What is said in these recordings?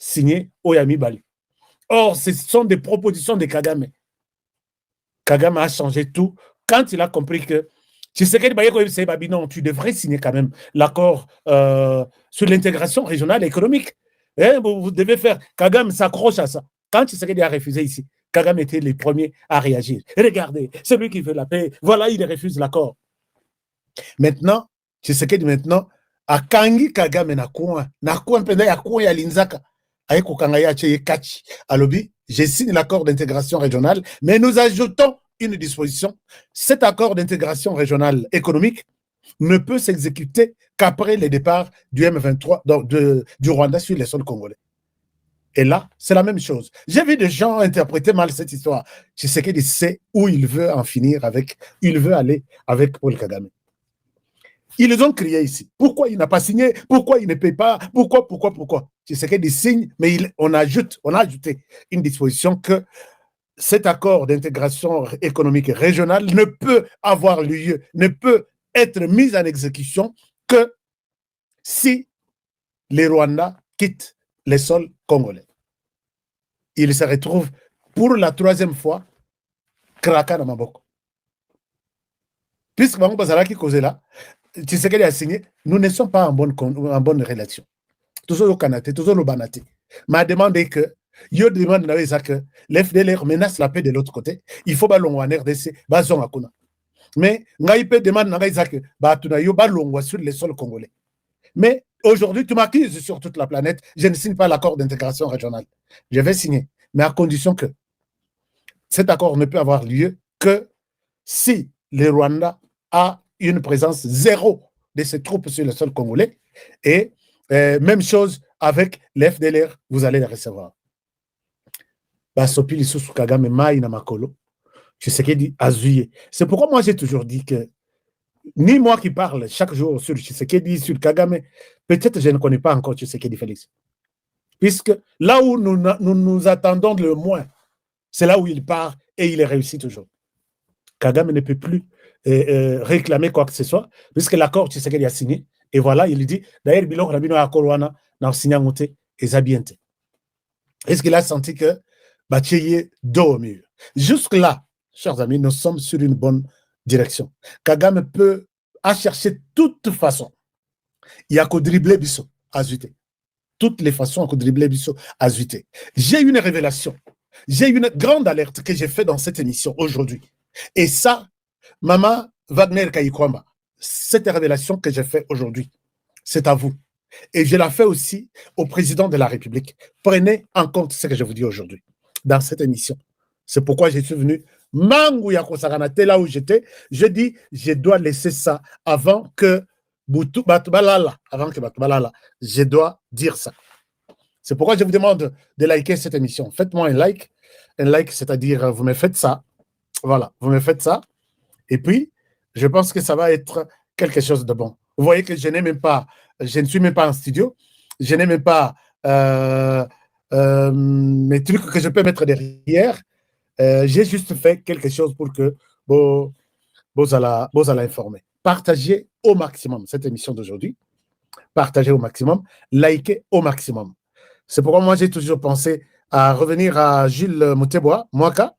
signé Oyami Bali. Or, ce sont des propositions de Kagame. Kagame a changé tout quand il a compris que non, tu devrais signer quand même l'accord sur l'intégration régionale et économique. Vous devez faire. Kagame s'accroche à ça. Quand Tshisekedi a refusé ici, Kagame était le premier à réagir. Regardez, c'est lui qui veut la paix. Voilà, il refuse l'accord. Maintenant, Tshisekedi maintenant, a kangi Kagame na coin penda ya coin ya linzaka. Aiko kangaya che kachi. Alobi, je signe l'accord d'intégration régionale, mais nous ajoutons une disposition. Cet accord d'intégration régionale économique ne peut s'exécuter qu'après le départ du M23, donc du Rwanda sur les sols congolais. Et là, c'est la même chose. J'ai vu des gens interpréter mal cette histoire. Tshisekedi sait où il veut en finir avec, il veut aller avec Paul Kagame. Ils les ont crié ici. Pourquoi il n'a pas signé? Pourquoi il ne paye pas? Pourquoi? Tshisekedi signe, mais on a ajouté une disposition que cet accord d'intégration économique et régionale ne peut avoir lieu, ne peut être mis en exécution que si les Rwandais quittent les sols congolais. Ils se retrouvent pour la 3e fois Kraka na Maboko. Puisque Bango Bazalaki Kozela, Tshisekedi a signé, nous ne sommes pas en bonne relation. Toujours au Kanate, toujours au Banate. M'a demandé que yo demande que l'FDLR menace la paix de l'autre côté. Il faut balongwa en RDC, bazon akuna. Mais Ngaïpe demande que batuna yo balongwa sur les sols congolais. Mais aujourd'hui, tu m'accuses sur toute la planète, je ne signe pas l'accord d'intégration régionale. Je vais signer, mais à condition que cet accord ne peut avoir lieu que si le Rwanda a une présence zéro de ses troupes sur le sol congolais. Et même chose avec l'FDLR, vous allez les recevoir. Basopi Lisusu Kagame Mai na Makolo, Tshisekedi Azuye. C'est pourquoi moi j'ai toujours dit que ni moi qui parle chaque jour sur Tshisekedi, sur Kagame, peut-être je ne connais pas encore Tshisekedi Félix. Puisque là où nous attendons le moins, c'est là où il part et il réussit toujours. Kagame ne peut plus réclamer quoi que ce soit, puisque l'accord Tshisekedi a signé. Et voilà, il dit, d'ailleurs, Bilok Rabino Akolwana n'a signé un moté et Zabiente. Est-ce qu'il a senti que Batieye dos au mur? Jusque-là, chers amis, nous sommes sur une bonne direction. Kagame peut à chercher toute façon. Il y a qu'au dribbler Bisso à Zuité. Toutes les façons qu'au dribbler Bisso à Zuité. J'ai une révélation. J'ai une grande alerte que j'ai faite dans cette émission aujourd'hui. Et ça, Maman Wagner Kayikwamba, cette révélation que j'ai faite aujourd'hui, c'est à vous. Et je la fais aussi au président de la République. Prenez en compte ce que je vous dis aujourd'hui dans cette émission. C'est pourquoi je suis venu Mangouya Kosaganate, là où j'étais. Je dis, je dois laisser ça avant que Batbalala, je dois dire ça. C'est pourquoi je vous demande de liker cette émission. Faites-moi un like, c'est-à-dire vous me faites ça. Voilà, vous me faites ça. Et puis, je pense que ça va être quelque chose de bon. Vous voyez que je ne suis même pas en studio. Je n'ai même pas mes trucs que je peux mettre derrière. J'ai juste fait quelque chose pour que vous allez informer. Partagez au maximum cette émission d'aujourd'hui. Partagez au maximum. Likez au maximum. C'est pourquoi moi, j'ai toujours pensé à revenir à Jules Mouteboa, Mwaka,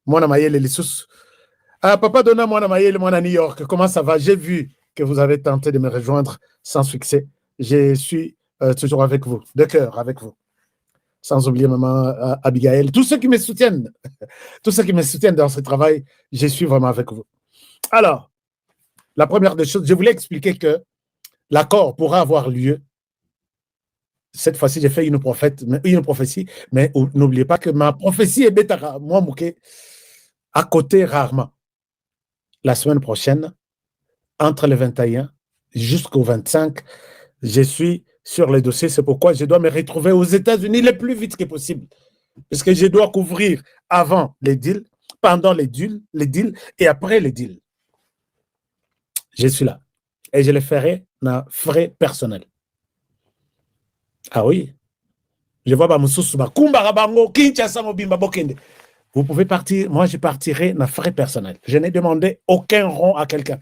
Mwana Mayele Lissous. Ah, Papa Donna, Mwana Mayele, Mwana New York, comment ça va? J'ai vu que vous avez tenté de me rejoindre sans succès. Je suis toujours avec vous, de cœur avec vous. Sans oublier maman Abigail, tous ceux qui me soutiennent dans ce travail, je suis vraiment avec vous. Alors, la première des choses, je voulais expliquer que l'accord pourra avoir lieu. Cette fois-ci, j'ai fait une prophétie, mais n'oubliez pas que ma prophétie est bêta, moi, Mouké, à côté rarement. La semaine prochaine, entre le 21 jusqu'au 25, je suis sur les dossiers. C'est pourquoi je dois me retrouver aux États-Unis le plus vite que possible. Parce que je dois couvrir avant les deals, pendant les deals et après les deals. Je suis là. Et je le ferai dans frais personnels. Ah oui. Je vois vous pouvez partir. Moi, je partirai dans frais personnels. Je n'ai demandé aucun rond à quelqu'un.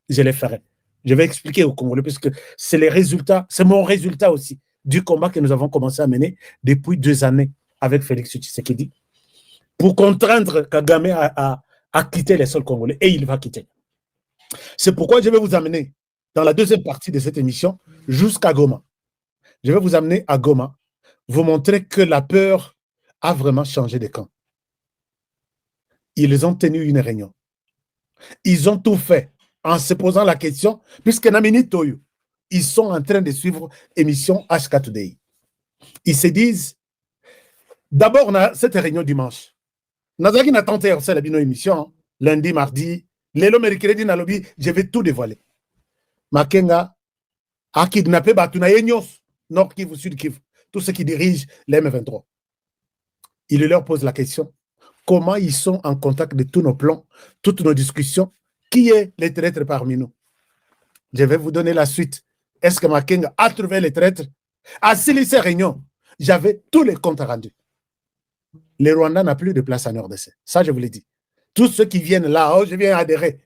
Je le ferai. Je vais expliquer au Congolais, puisque c'est les résultats, c'est mon résultat aussi. du combat que nous avons commencé à mener depuis 2 années avec Félix Tshisekedi pour contraindre Kagame à quitter les sols congolais. Et il va quitter. C'est pourquoi je vais vous amener dans la deuxième partie de cette émission jusqu'à Goma. Je vais vous amener à Goma, vous montrer que la peur a vraiment changé de camp. Ils ont tenu une réunion. Ils ont tout fait en se posant la question, puisque Namini Toyo, ils sont en train de suivre l'émission HK Today. Ils se disent, d'abord, on a cette réunion dimanche. Nazaki n'a tenté de faire la émission, lundi, mardi, lelo, mercredi, nalobi, je vais tout dévoiler. Makenga a kidnappé Batuna Yenyos, Nord Kivu, Sud Kivu, tous ceux qui dirigent l'M23. Il leur pose la question, comment ils sont en contact de tous nos plans, toutes nos discussions, qui est les traîtres parmi nous? Je vais vous donner la suite. Est-ce que Makenga a trouvé les traîtres? À ces réunions, j'avais tous les comptes rendus. Le Rwanda n'a plus de place en RDC. Ça, je vous l'ai dit. Tous ceux qui viennent là, oh, je viens adhérer,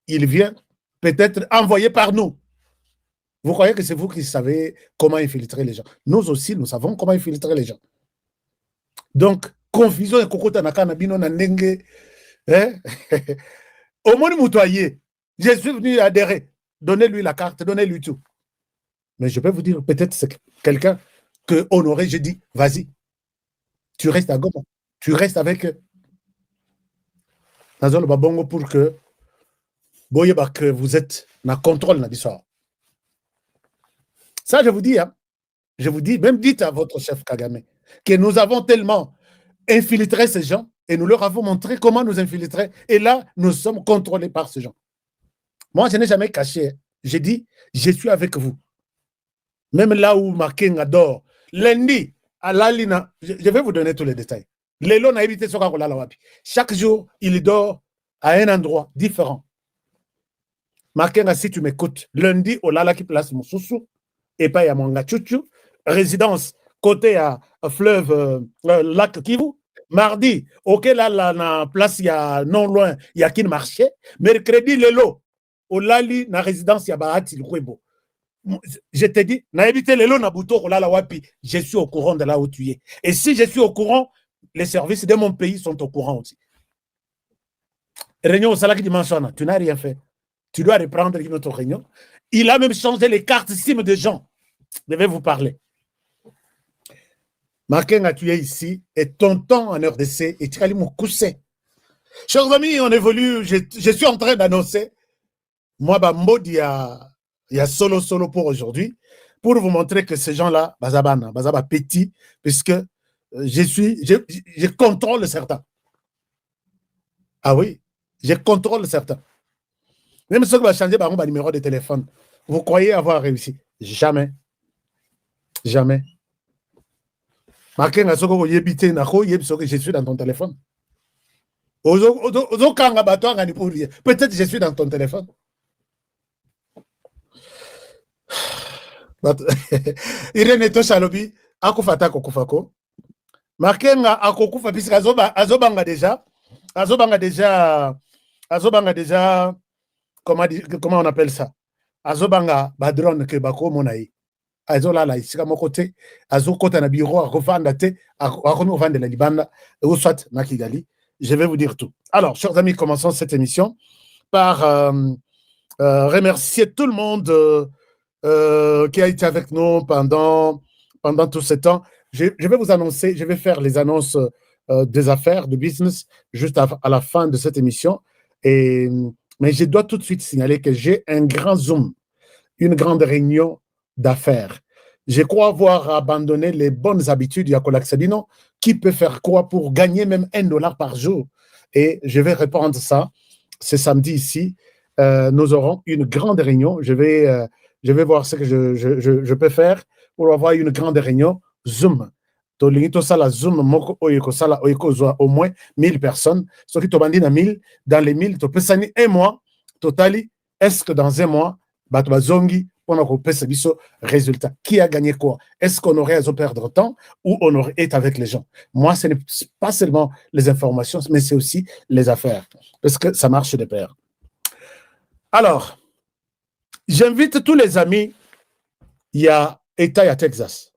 ils viennent peut-être envoyés par nous. Vous croyez que c'est vous qui savez comment infiltrer les gens? Nous aussi, nous savons comment infiltrer les gens. Donc, confusion et kokota nakana bino na ndenge. Au moins, moutoyer. Je suis venu adhérer. Donnez-lui la carte, donnez-lui tout. Mais je peux vous dire, peut-être c'est quelqu'un que Honoré, j'ai dit, vas-y. Tu restes à Goma. Tu restes avec eux. Nazol Babongo pour que vous êtes dans le contrôle de l'histoire. Ça, je vous dis, hein. Je vous dis, même dites à votre chef Kagame que nous avons tellement infiltré ces gens et nous leur avons montré comment nous infiltrer. Et là, nous sommes contrôlés par ces gens. Moi, je n'ai jamais caché. J'ai dit, je suis avec vous. Même là où Makenga dort, lundi, à l'Alina, je vais vous donner tous les détails. Lélo n'a évité Soka Kolala Wapi. Chaque jour, il dort à un endroit différent. Makenga, si tu m'écoutes, lundi, au Lala qui place Moussoussou, et pas à Manga Tchouchou, résidence côté à fleuve lac Kivu. Mardi, ok, là, la place, il y a non loin, il y a qui marché. Mercredi, Lélo, au Lali, na résidence, il y a Bahati Lwebo. Je te dis, na évité Lélo, na Bouto, Kolala Wapi, je suis au courant de là où tu es. Et si je suis au courant, les services de mon pays sont au courant aussi. Réunion au Salaki dimanche, tu n'as rien fait. Tu dois reprendre une autre réunion. Il a même changé les cartes SIM des gens. Je vais vous parler. Makenga, tu es ici, et ton temps en RDC, et tu as mon coussin. Chers amis, on évolue, je suis en train d'annoncer, moi, Bambo, il y a solo pour aujourd'hui, pour vous montrer que ces gens-là, Bazaba petit, puisque je contrôle certains. Ah oui, je contrôle certains. Même ceux qui vont changer mon numéro de téléphone, vous croyez avoir réussi? Jamais. Jamais. Je suis dans ton téléphone. Peut-être je suis dans ton téléphone. Irene Toshalobi, akufata kokufako. Makenga akokufa puisque azobanga déjà, comment on appelle ça? Azobanga badrone ke bako monaï. Azola la isika mokote, azokota na bureau akofanda te, akomi ovanda la libanda, ou soit na Kigali. Je vais vous dire tout. Alors, chers amis, commençons cette émission par remercier tout le monde qui a été avec nous pendant tout ce temps. Je vais vous annoncer, je vais faire les annonces des affaires, de business, juste à la fin de cette émission. Mais je dois tout de suite signaler que j'ai un grand Zoom, une grande réunion d'affaires. Je crois avoir abandonné les bonnes habitudes. Yakolak Sabino, qui peut faire quoi pour gagner même $1 par jour? Et je vais répondre ça. C'est samedi ici. Nous aurons une grande réunion. Je vais voir ce que je peux faire pour avoir une grande réunion Zoom. Zoom, au moins 1000 personnes. Ce qui te bandit dans 1000, dans les 1000, tu peux s'en un mois. Totali, est-ce que dans un mois, Batouazongi, on a coupé ce résultat? Qui a gagné quoi? Est-ce qu'on aurait à perdre temps ou on aurait été avec les gens? Moi, ce n'est pas seulement les informations, mais c'est aussi les affaires. Parce que ça marche de pair. Alors, j'invite tous les amis, il y a État à Texas.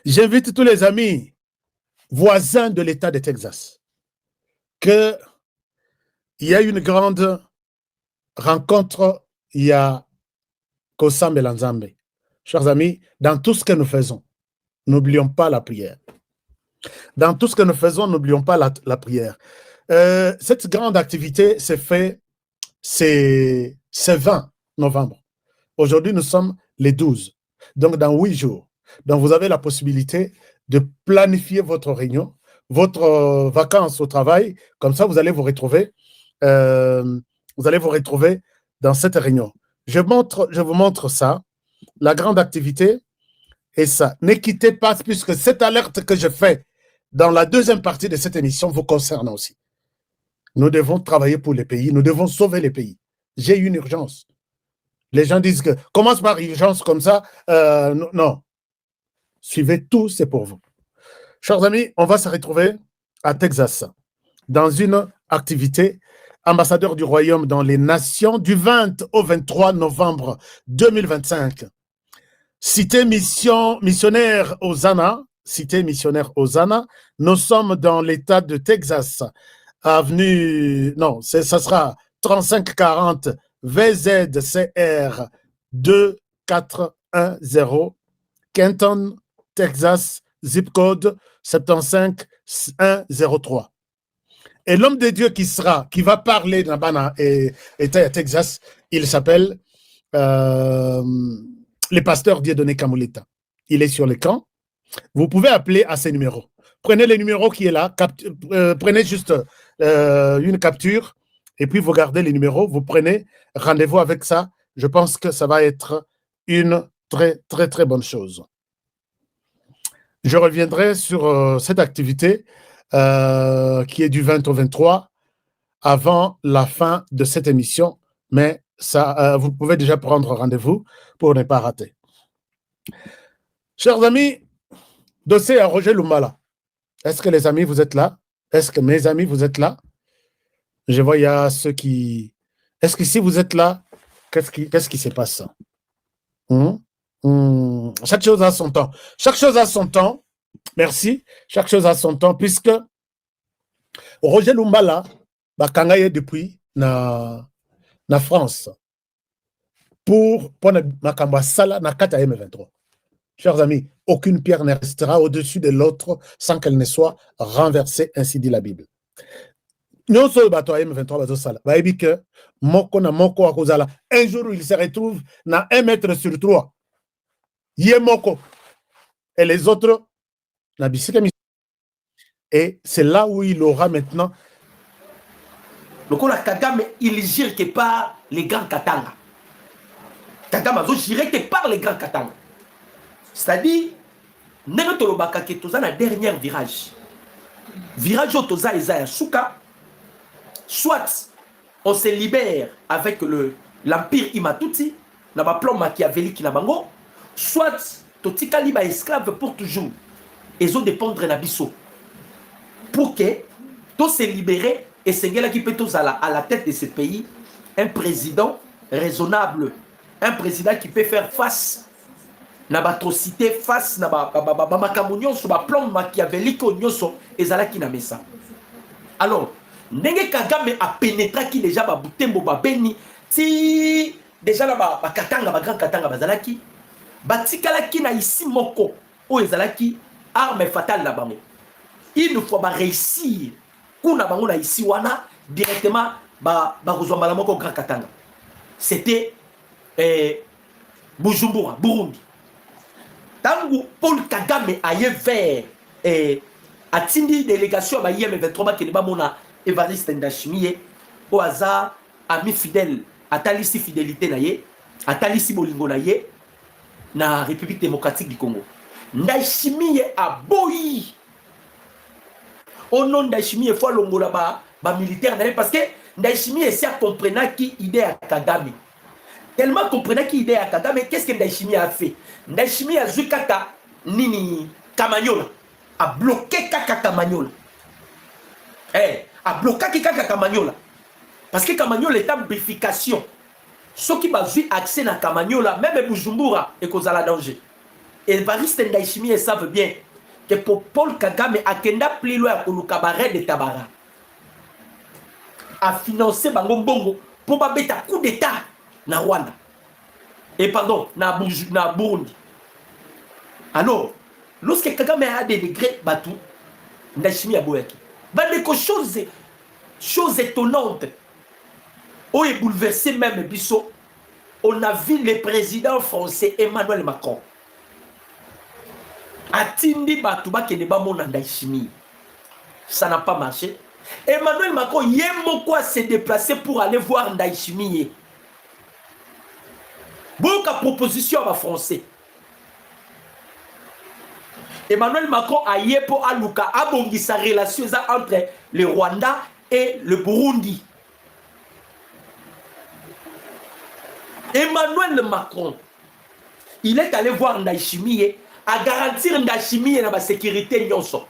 J'invite tous les amis voisins de l'État de Texas qu'il y a une grande rencontre, il y a Kosambe Lanzambe. Chers amis, dans tout ce que nous faisons, n'oublions pas la prière. Dans tout ce que nous faisons, n'oublions pas la prière. Cette grande activité s'est faite, c'est 20 novembre. Aujourd'hui, nous sommes les 12. Donc, dans 8 jours. Donc, vous avez la possibilité de planifier votre réunion, votre vacances au travail. Comme ça, vous allez vous retrouver dans cette réunion. Je vous montre ça, la grande activité et ça. Ne quittez pas, puisque cette alerte que je fais dans la deuxième partie de cette émission vous concerne aussi. Nous devons travailler pour les pays, nous devons sauver les pays. J'ai une urgence. Les gens disent que commence par urgence comme ça. Non. Suivez tout, c'est pour vous. Chers amis, on va se retrouver à Texas dans une activité ambassadeur du royaume dans les nations du 20 au 23 novembre 2025. Cité missionnaire Hosanna. Cité missionnaire Hosanna. Nous sommes dans l'État de Texas. Avenue, non, ça sera 3540 VZCR 2410 Kenton, Texas, zip code 75103. Et l'homme de Dieu qui va parler dans l'État de Texas, il s'appelle le pasteur Dieudonné Kamuleta. Il est sur l'écran. Vous pouvez appeler à ces numéros. Prenez le numéro qui est là, prenez juste une capture et puis vous gardez les numéros, vous prenez rendez-vous avec ça. Je pense que ça va être une très, très, très bonne chose. Je reviendrai sur cette activité qui est du 20 au 23 avant la fin de cette émission, mais ça, vous pouvez déjà prendre rendez-vous pour ne pas rater. Chers amis, dossier à Roger Lumbala. Est-ce que les amis, vous êtes là? Est-ce que mes amis, vous êtes là? Je vois, il y a ceux qui... Est-ce que si vous êtes là, qu'est-ce qui se passe? Chaque chose a son temps. Chaque chose a son temps. Merci. Chaque chose a son temps, puisque Roger Lumbala, Bakangaye depuis na France pour Makamba Sala na Kata M23. Chers amis, aucune pierre ne restera au-dessus de l'autre sans qu'elle ne soit renversée, ainsi dit la Bible. Un jour, il se retrouve à 1 mètre sur 3. Et les autres, et c'est là où il aura maintenant. Le Kagame, il gire que par les grands Katanga. Kagame a géré que par les grands Katanga. C'est-à-dire, nous avons un dernier virage. Virage au Toza et Souka. Soit on se libère avec l'empire Imatuti, na ba plan machiavélique na bango, soit totika liba esclave pour toujours. Ils ont dépendre na biso. Pour que tout se libérer et Sengela qui peut tous à la tête de ce pays, un président raisonnable, un président qui peut faire face na atrocité, face na makamunyon sur ba plan machiavélique nyonso ezalaki na mesa. Alors Ndenge Kagame a pénétré qui déjà ba Butembo ba Beni si déjà là ba Katanga ba grand Katanga bazalaki batikalaki na ici moko o ezalaki arme fatale na bango. Il nous faut ba réussir kuna bango na ici wana directement ba kozomba moko grand Katanga. C'était Bujumbura, Burundi. Tangu Paul Kagame aye vers atindi délégation ba IM23 qui ba mona Evariste Ndashimiye au hasard ami fidèle atalisi fidélité na ye atalisi bolingo na ye na République démocratique du Congo. Ndashimiye a boyi au nom Ndashimiye faut longola ba militaire parce que Ndashimiye c'est comprenant qui idée à Kagame. Tellement comprenant qui idée à Kagame, qu'est-ce que Ndashimiye a fait? Ndashimiye a joué kaka nini Kamanyola a bloqué kaka Kamanyola. A bloqué kaka Kamanyola parce que Kamanyola est en bifurcation. Ceux qui ont vu accès à Kamanyola, même Bujumbura, et cause à la danger. Evariste Ndayishimiye savent bien que pour Paul Kagame akenda plus loin pour le cabaret de Tabara a financé bango mbongo pour babeta coup d'état na Rwanda et pardon na Burundi. Alors lorsque Kagame a des degrés batou Ndayishimiye aboyaki bandeko chose étonnante où est bouleversé même biso. On a vu le président français Emmanuel Macron atindi batuba ke ne ba mona Ndayishimiye. Ça n'a pas marché. Emmanuel Macron yemoko s'est déplacé pour aller voir Ndayishimiye. Beaucoup de propositions à français. Emmanuel Macron a yé pour aluka abongi sa relation entre le Rwanda et le Burundi. Emmanuel Macron, il est allé voir Ndayishimiye à garantir Ndayishimiye na sécurité nyonso.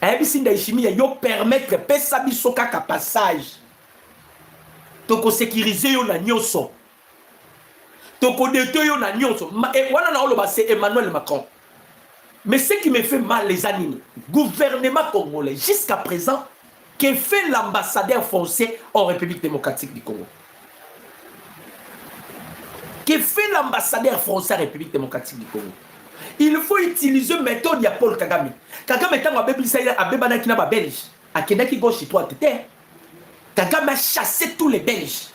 Ayebisi Ndayishimiye yo permettre pesa biso kaka passage. Toko sécuriser yo na nyonso. Toko détruire yo na nyonso. Et wana na oloba c'est Emmanuel Macron. Mais ce qui me fait mal les animes, gouvernement congolais jusqu'à présent, que fait l'ambassadeur français en République démocratique du Congo? Que fait l'ambassadeur français en République démocratique du Congo? Il faut utiliser la méthode de Paul Kagame. Kagame est un peu belge. À Kenaki gauche, toi, Kagame a chassé tous les Belges.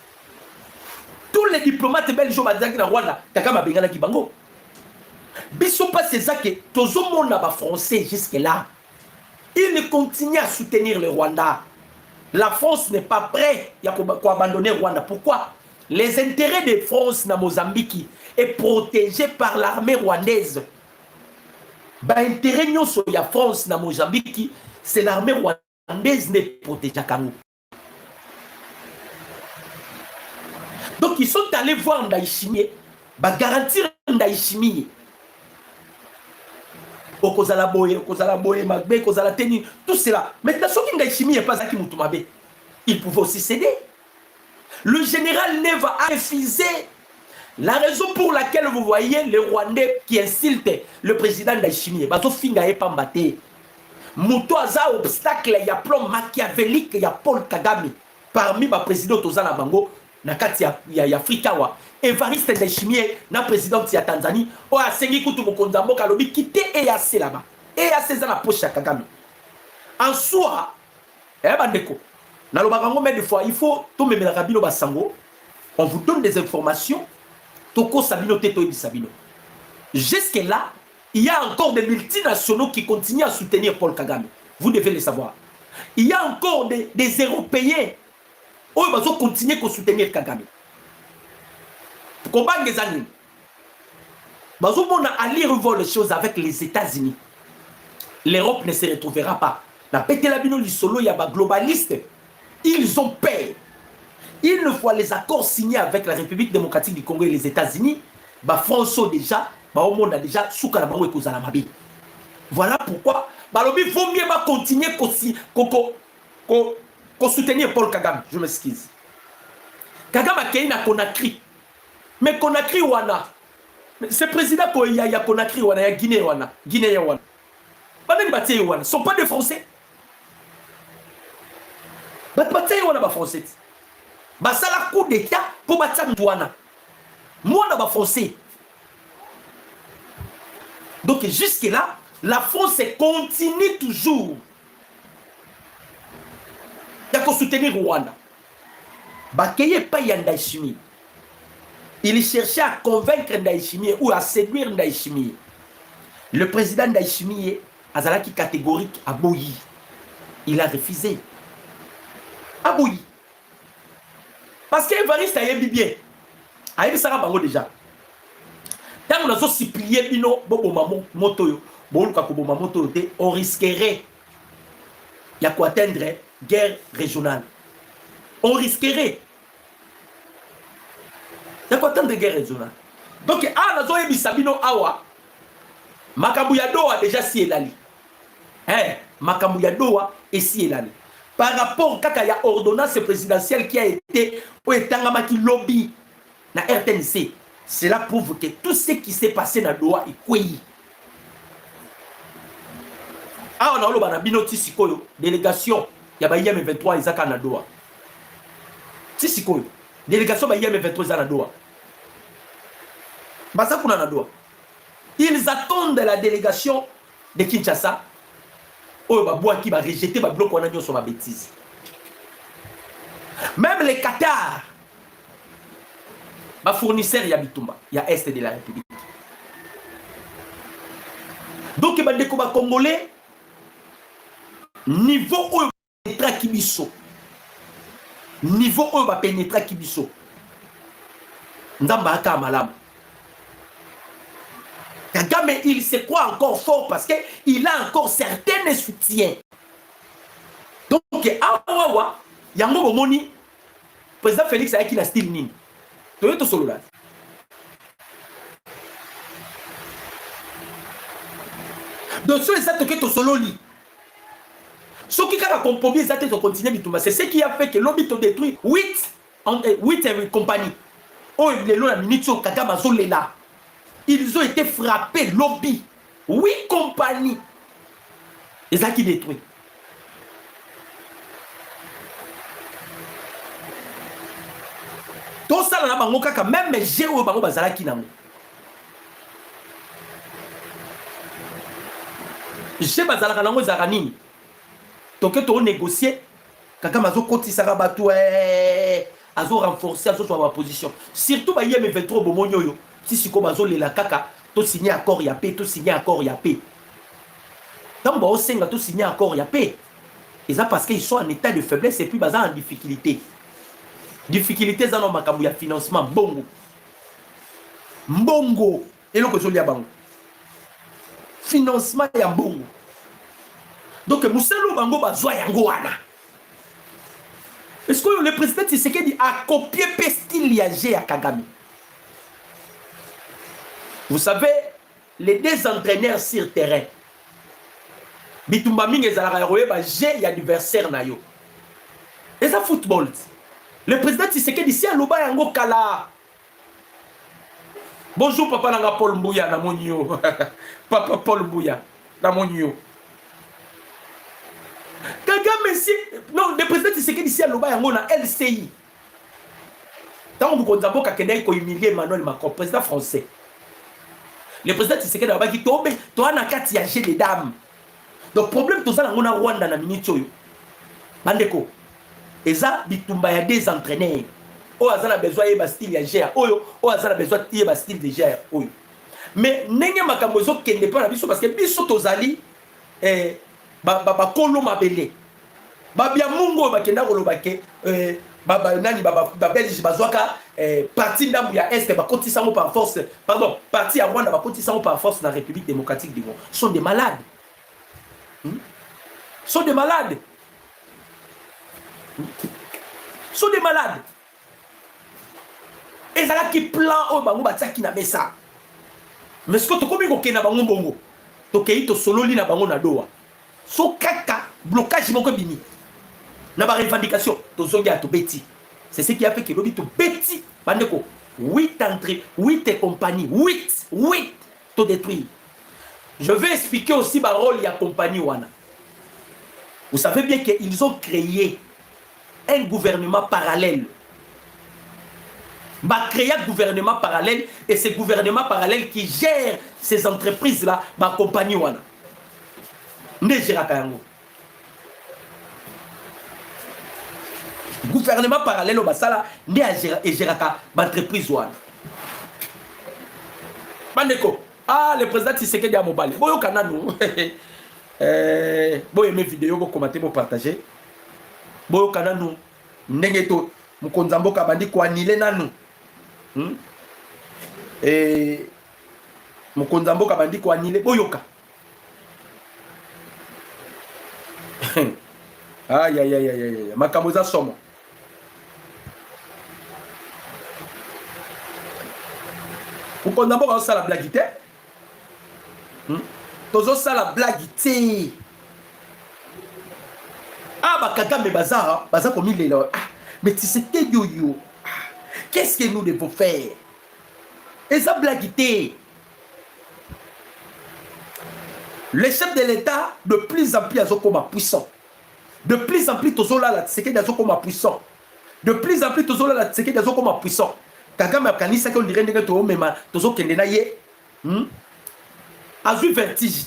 Tous les diplomates belges au Rwanda, Kagame a bengana kibango. Biso pas c'est ça que tous les monde là français jusque-là. Il continue à soutenir le Rwanda. La France n'est pas prête à abandonner le Rwanda. Pourquoi? Les intérêts de France na Mozambique est protégé par l'armée rwandaise. L'intérêt de la France na Mozambique, c'est l'armée rwandaise qui protège Kango. Donc ils sont allés voir Ndayishimiye, garantir Ndayishimiye. Okozala boye, magbe, kozala teni, tout cela. Maintenant, ce qui Ndayishimiye n'est pas qui moutumabe, il pouvait aussi céder. Le général Neva a refusé. La raison pour laquelle vous voyez les Rwandais qui insultent le président Ndayishimiye, bazo finga e pambate. Muto aza obstacle ya plan machiavélique ya Paul Kagame parmi ba président tozana bango na kati ya Afrika wa Evariste Ndayishimiye na président ya Tanzanie o asengi kutu mokonza mboka lobi kite EAC là-bas. EAC za na poche ya Kagame. En soi, bandeko na lo bakango mais des fois il faut to memela kabilo basango, on vous donne des informations. Toko Sabino Teto et Sabino. Jusque là, il y a encore des multinationaux qui continuent à soutenir Paul Kagame. Vous devez le savoir. Il y a encore des Européens qui vont continuer à soutenir Kagame. Comment les années? On a allé revoir les choses avec les États-Unis. L'Europe ne se retrouvera pas. La Pételabino Lissolo, il y a des globalistes. Ils ont peur. Il ne faut les accords signés avec la République démocratique du Congo et les États-Unis. France déjà, au monde a déjà soukalabango et kozalamabi. Voilà pourquoi il vaut mieux continuer à soutenir Paul Kagame. Je m'excuse. Kagame a créé na Conakry. Mais Conakry wana. Ce président il y a Conakry wana, il y a Guinée wana. Guinée wana. Ils ne sont pas des Français. Ils wana ba Français. Basala coup d'état pour battre Mouana. Moi, on français. Donc, jusque-là, la France continue toujours de soutenir Rwanda. Bakeye pas Ndayishimiye. Il cherchait à convaincre Ndayishimiye ou à séduire Ndayishimiye. Le président Ndayishimiye, Azalaki catégorique à Boyi. Il a refusé. À Boyi. Parce qu'Evariste a yébi bien. A yébi Sarah Bango déjà. Tant que nous avons supplié Bino, on risquerait il y a quoi atteindre guerre régionale. On risquerait. Il y a quoi atteindre guerre régionale. Donc, nous avons yébi Sabino Awa. Makambuya Doha déjà si elali. Makambuya Doha et si elali. Par rapport à la ordonnance présidentielle qui a été au Tangamaki lobby na RTNC, Cela prouve que tout ce qui s'est passé dans Doha est quoi. Ah, on a eu la Bino délégation, il y a IM 23 Isaka na Doha. Tisikoyo, délégation IM 23 Isaka na Doha. Basakuna na Doha. Ils attendent la délégation de Kinshasa. Oh, qui va rejeter le bloc sur ma bêtise. Même les Qatar, fournisseur il y a Bitumba, il y a Est de la République. Donc, les Congolais, niveau où il va pénétrer Kibiso, niveau où il va pénétrer Kibiso, Nzamba Malam. Kagame, il se croit encore fort parce qu'il a encore certains soutiens. Donc, Awawa, Yango Bomoni, président Félix a qui la style nini. Toyoto solo là. Donc, sur les actes que tu solo lit, ce qui a compromis les actes de continuer, c'est ce qui a fait que l'objet a détruit 8 compagnies. Oh, les lois, la minute, Kagame a zolé là. Ils ont été frappés, lobby. 8 compagnies. Et ça qui détruit. Tout ça, même j'ai eu un bazala qui n'a pas. J'ai bazala kanango zaranini. Donc tu as négocié. Kaka mazo koti sarabatou azo renforcer azo sur ma position. Surtout ba yeme 23 bomonyo yo. Si comme azo la kaka, tu signé accord ya paix, tu signé accord ya paix. Tant ba osenga tu signé accord ya paix. Et ça parce qu'ils sont en état de faiblesse et puis bazan en difficulté. Difficulté dans makambo ya financement bongo. Mbongo et le kozoli ya bango. Financement ya bongo. Donc Mousselo bango bazwa yango wana. Est-ce que le président Tshisekedi a copié style liagé à Kagame? Vous savez, les deux entraîneurs sur terrain. Bitumba mingi ezalaka roye ba j'ai adversaire na yo. Et ça football. Le président Tshisekedi si aloba yango kala. Bonjour papa nanga Paul Mbouya na monio. Papa Paul Mbouya na monio. Kagame si non le président Tshisekedi si aloba yango na LCI. Tant vous konzabo kakende ko humilier Emmanuel Macron président français. Le président Tshisekedi a dit tombe toi na kati ya jeu des dames. Donc problème tout ça na ngona Rwanda na minute oyo. Bandeko. Eza bitumba ya des entraîneurs. O azana besoin yeba style ya jeu oyo, o azana besoin yeba style de jeu oyo. Mais nenge makambo zo kende pa na biso parce que biso tozali ba kolo mabele. Ba bia mungo ba kenda kolo bake baba nani baba belge bazwaka parti ndambu ya est ba kotisa mo par force pardon parti ya Rwanda ba kotisa mo par force na République démocratique du Congo sont des malades. Sont des malades. Sont des malades. Et ça là qui plan au bango bataki na mesa. Mais ce que tu komi ko kena bango bongo. To kei to solo li na bango na doa. So kaka blocage moko bini. Na ba revendication to zongi à to beti. C'est ce qui a fait que lobi to beti bandeko 8 entrées, 8 compagnies, 8 to détruire. Je vais expliquer aussi ma rôle ya compagnie wana. Vous savez bien qu'ils ont créé un gouvernement parallèle. Bah créer un gouvernement parallèle et ce gouvernement parallèle qui gère ces entreprises-là, ma compagnie wana. Ne gère pas yango. Gouvernement parallèle au basala ne gère pas l'entreprise wana. Bandeko, le président Tshisekedi a mobile. Boyo kananu. Boyo mes vidéos, vous commentez, vous partagez. Boyo kananu. Nengeto. Mukonzamboka bandi ko anile nanu. Mukonzamboka bandi ko anile. Boyoka. Aïe aïe aïe aïe. Makamoza somo. Mukonzamboka osa la blagite. Tozo ça la blague té. Ah bah Kagame baza comme il est là. Ah, mais tu sais que yo. Qu'est-ce que nous devons faire? Et ça blaguité. Les chefs de l'État, de plus en plus, ils sont puissants. De plus en plus, ils sont là, c'est qu'ils sont puissants. De plus en plus, ils sont là, c'est qu'ils sont puissants. Kagame a kanisa qu'on dirait que tout le monde est a vu vertige.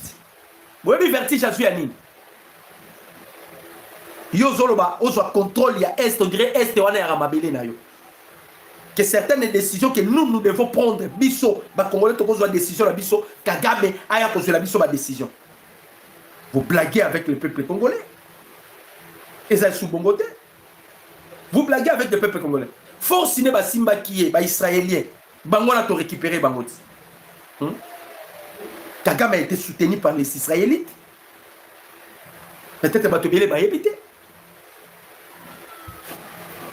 Vous avez vu vertige à Zuyanine. Yo zoloba, ozo contrôle, il y a Est, on dirait Est, on est à Ramabélé na yo. Que certaines décisions que nous devons prendre, biso, ba Congolais to la décision la biso, Kagame aya ko la biso ba décision. Vous blaguez avec le peuple congolais. Et ça sous bongoté. Vous blaguez avec le peuple congolais. Force ne ba simba qui est ba israélien. Bango na to récupérer bangoti. Kagame a été soutenu par les Israélites. Peut-être ba to belé ba yebité.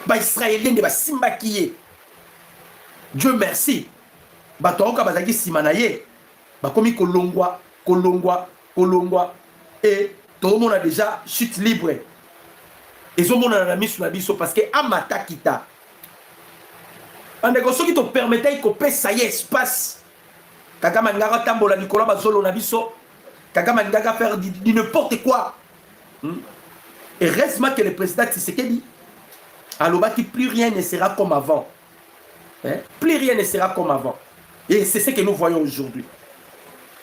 Ba israélien de ba simba qui est. Dieu merci. Batoka bazaki simanaye. Ba komi kolongwa. Et tout le monde a déjà chute libre. Ils ont mis mis sur la biso parce que Amata Kita. En négociant qui te permettait que ça y est, espace. Kagame Ngaga Tambola Nicolas Bazolo Nabiso. Kagame Ngaga faire du n'importe quoi. Et reste que le président Tshisekedi. Alors, plus rien ne sera comme avant. Plus rien ne sera comme avant. Et c'est ce que nous voyons aujourd'hui.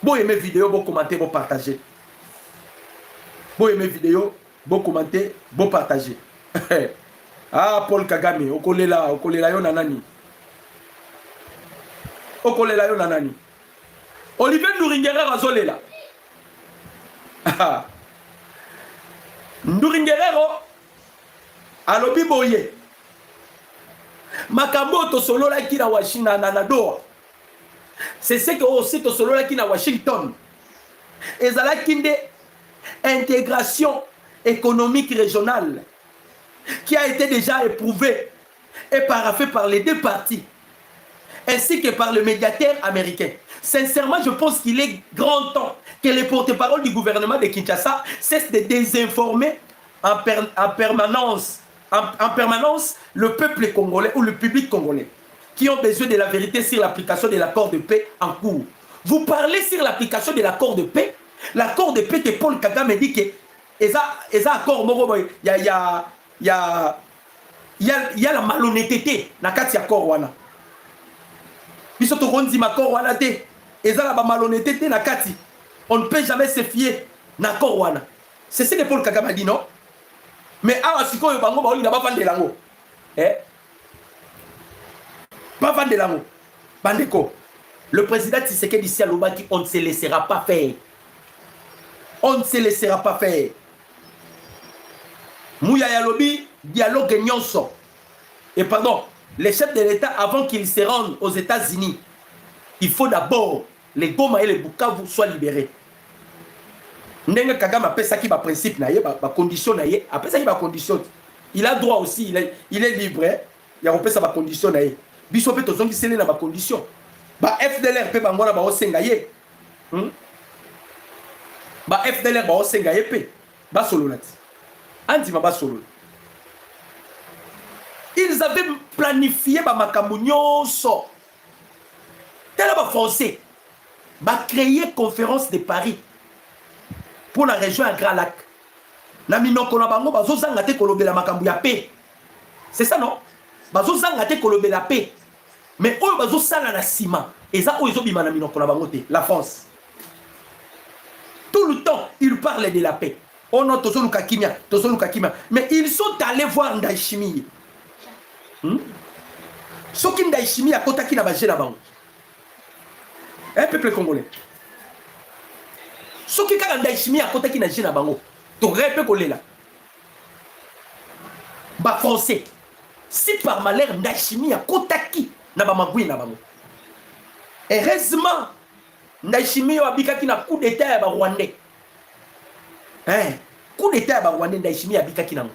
Bon aimer vidéo, bon commenter, bon partager. Bon aimer vidéo, bon commenter, bon partager. Ah, Paul Kagame, okolela yo nanani. Okolela yo nanani. Olivier Nduringere azolela. Nduringere alobi boye. Makambo to solo la ki na Washington na Doha. C'est ce que aussi to solo la ki na Washington. Ezala kinde intégration économique régionale qui a été déjà éprouvée et paraphée par les deux parties ainsi que par le médiateur américain. Sincèrement, je pense qu'il est grand temps que les porte-parole du gouvernement de Kinshasa cessent de désinformer en permanence le peuple congolais ou le public congolais qui ont besoin de la vérité sur l'application de l'accord de paix en cours. Vous parlez sur l'application de l'accord de paix. L'accord de paix que Paul Kagame dit que les accords, il y a la malhonnêteté dans le accord wana. Biso to konzi makor wana te. Ezala ba malhonnêteté na kati. On ne peut jamais se fier na accord wana. C'est ce que Paul Kagame dit, non? Mais awa sikoyo bango ba olinga ba vandelango. Ba vandelango. Bandeko. Le président Tshisekedi ici à Lobaki, on ne se laissera pas faire. On ne se laissera pas faire. Mouya Yalobi, dialogue nyonso. Et pardon, les chefs de l'État, avant qu'ils se rendent aux États-Unis, il faut d'abord les Goma et les Bukavu soient libérés. Ndenge Kagame appelle ça qui va principe, ba condition, après ça qui va condition. Il a droit aussi, il est libre. Il y a ça va condition. Biso pe tozongi sele na ba condition. Ba FDLR pe bangona ba osenga ye. Ba FDLR ba osenga ye pe. Ba solo nati. Andima ba solo. Ils avaient planifié ba makambo nyonso. Tel ba français. Ba créer conférence de Paris pour la région à Grand Lac. Na minoko na bango bazo zanga te kolobela makambo ya paix. C'est ça non? Bazo zanga te kolobela paix. Mais oyo bazo sala na sima. Eza oyo ezobima na minoko na bango te, la France. Tout le temps, ils parlent de la paix. Oh non, tozoluka kimia. Mais ils sont allés voir Ndayishimiye. Soki Ndayishimiye akotaki na baje na bango. Peuple congolais. Soki kaka Ndayishimiye akotaki na baje na bango. To repe kolela. Ba français. Si par malheur Ndayishimiye akotaki na ba magui na bango. Heureusement, Ndayishimiye abikaki na coup d'état ya ba Rwandais. Coup d'état ya ba Rwandais Ndayishimiye abikaki nango.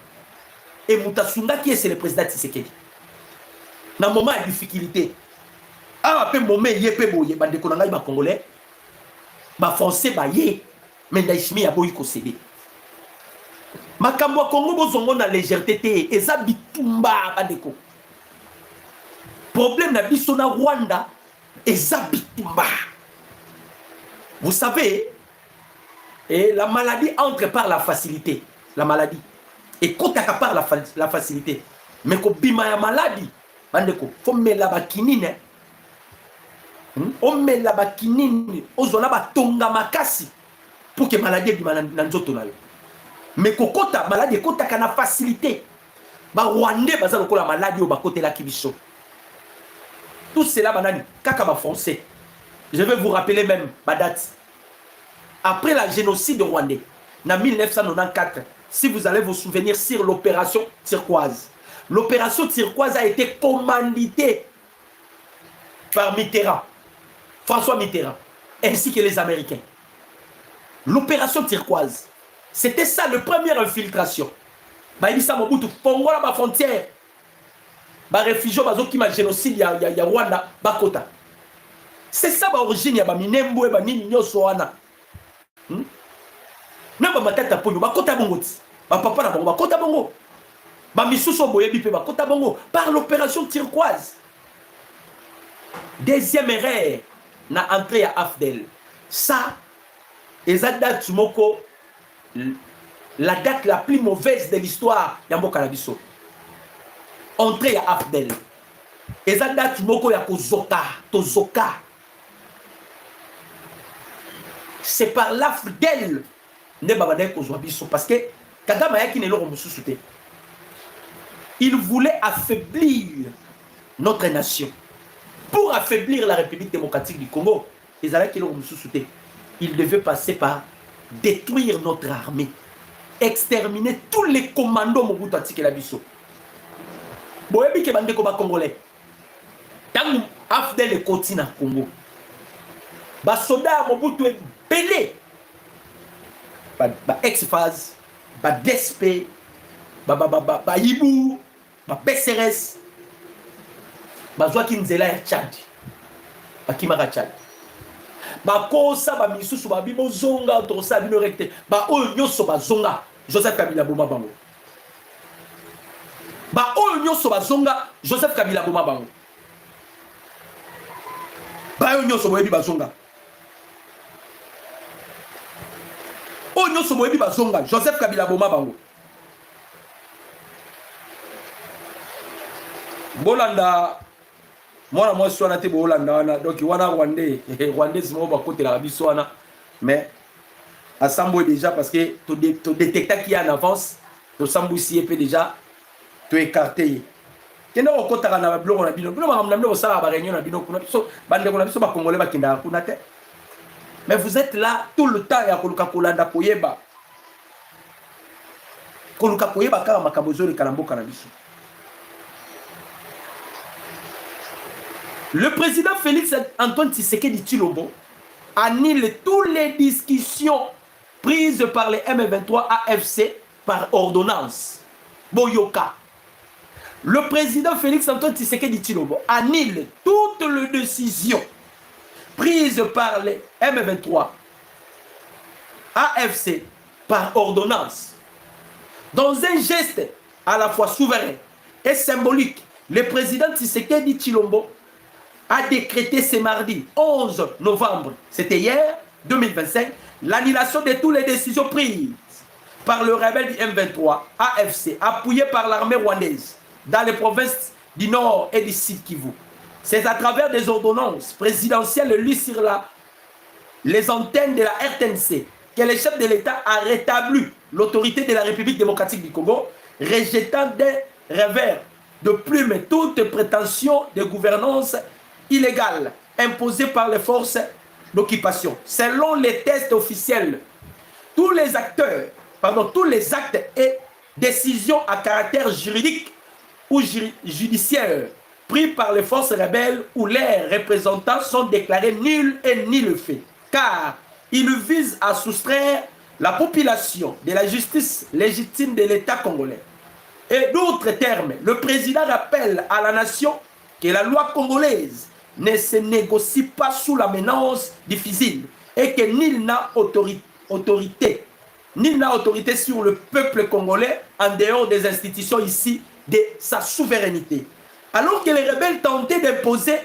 Et Mutasunga qui est c'est le président Tshisekedi. Na moment de difficulté. Ah pe moment yé pe boye bande ko na ngai ba congolais. Ba français ba yé mais Ndayishimiye aboyi ko céder. Makambo Congo bozongo na légèreté te eza bitumba bandeko. Problème na biso na Rwanda Eza bitumba. Vous savez, et la maladie entre par la facilité. La maladie. Et quand tu par la facilité. Mais quand bima ya maladie, bandeko, faut mettre la bakinine. On met la bakinine, ozona ba tonga makasi pour que maladie bima na nzoto na yo. Mais kokota maladie kota kana facilité. Ba Rwandais baza lokola maladie au ba côté la kibiso. Tout cela banani kaka ba français. Je vais vous rappeler même ma date. Après la génocide rwandais, en 1994, si vous allez vous souvenir sur l'opération turquoise. L'opération turquoise a été commanditée par Mitterrand, François Mitterrand, ainsi que les Américains. L'opération turquoise, c'était ça, la première infiltration. Baïbisa Mobutu, Pongola, ma frontière. Ba réfugiés, bazo qui m'a génocide, ya Rwanda, Bakota. C'est ça l'origine, ya ba Minembo, ba Nini Nyosoana. Na ba matata ponyo, Bakota Bongoti. Ba papa na Bongo, Bakota Bongo. Ba Misuso Boyebi, Bakota Bongo. Par l'opération turquoise. Deuxième erreur, na entrée à Afdel. Ça, et ça date moko, la date la plus mauvaise de l'histoire Yambo Kanabiso. Entrée à Afdel. Et ça date moko ya Kozoka, Tozoka. C'est par l'Afdel ne babadai Kozwabiso parce que Kagame Yaki ne l'ont souté. Il voulait affaiblir notre nation. Pour affaiblir la République démocratique du Congo, les Alliés qui l'ont souté, il devait passer par détruire notre armée, exterminer tous les commandos Mobutu Atike Labiso. Boyebi ke bande ko ba congolais. Tant Afdel le continent Congo. Ba soda Mobutu est belé. Ba ex-phase, ba DSP, ba Ibu, ba BCRS. Bazwa Kinzela ya Tchad. Ba Kimara Tchad. Ba kosa ba misusu ba bibo zonga tosa bino recte. Ba oyo nyoso ba zonga Joseph Kabila Boma Bango. Ba oyo nyoso ba zonga Joseph Kabila Boma Bango. Ba oyo nyoso boyebi ba zonga. Oyo nyoso boyebi ba zonga Joseph Kabila Boma Bango. Bolanda moi moi suis anaté Bolanda wana donc wana Rwandais mo ba côté la biso wana mais à Sambo déjà parce que tu détectes qu'il y a en avance to Sambo ici et déjà tu écarté kenda ko kotaka na bloko na bino bino ba mnamdo sala ba réunion na bino kuna so bande kuna biso ba congolais ba kinda kuna te mais vous êtes là tout le temps ya koluka kolanda koyeba kaka makambo zoli kalamboka na biso. Le président Félix Antoine Tshisekedi Tshilombo annule toutes les discussions prises par les M23 AFC par ordonnance. Boyoka. Le président Félix Antoine Tshisekedi Tshilombo annule toutes les décisions prises par les M23 AFC par ordonnance. Dans un geste à la fois souverain et symbolique, le président Tshisekedi Tshilombo a décrété ce mardi 11 novembre, c'était hier, 2025, l'annulation de toutes les décisions prises par le rebelle du M23, AFC, appuyé par l'armée rwandaise, dans les provinces du Nord et du Sud Kivu. C'est à travers des ordonnances présidentielles lues sur les antennes de la RTNC que le chef de l'État a rétabli l'autorité de la République démocratique du Congo, rejetant des revers de plume toute prétention de gouvernance illégale imposée par les forces d'occupation. Selon les tests officiels, tous les actes et décisions à caractère juridique ou judiciaire pris par les forces rebelles ou leurs représentants sont déclarés nuls et ni le fait, car ils visent à soustraire la population de la justice légitime de l'État congolais. Et d'autres termes, le président rappelle à la nation que la loi congolaise ne se négocie pas sous la menace difficile et que nul n'a autorité sur le peuple congolais en dehors des institutions ici de sa souveraineté. Alors que les rebelles tentaient d'imposer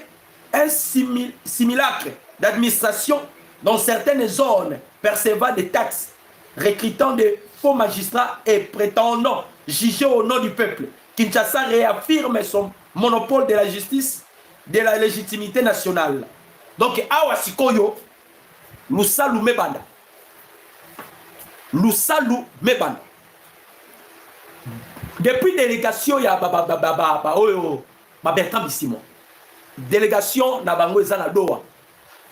un simulacre d'administration dans certaines zones percevant des taxes, recrutant de faux magistrats et prétendant juger au nom du peuple. Kinshasa réaffirme son monopole de la justice, de la légitimité nationale. Donc, awa sikoyo, nous saluons Mebanda. Nous saluons Mebanda. Depuis délégation, il y a Bertrand Bissimo. Délégation, na bango ezana doa.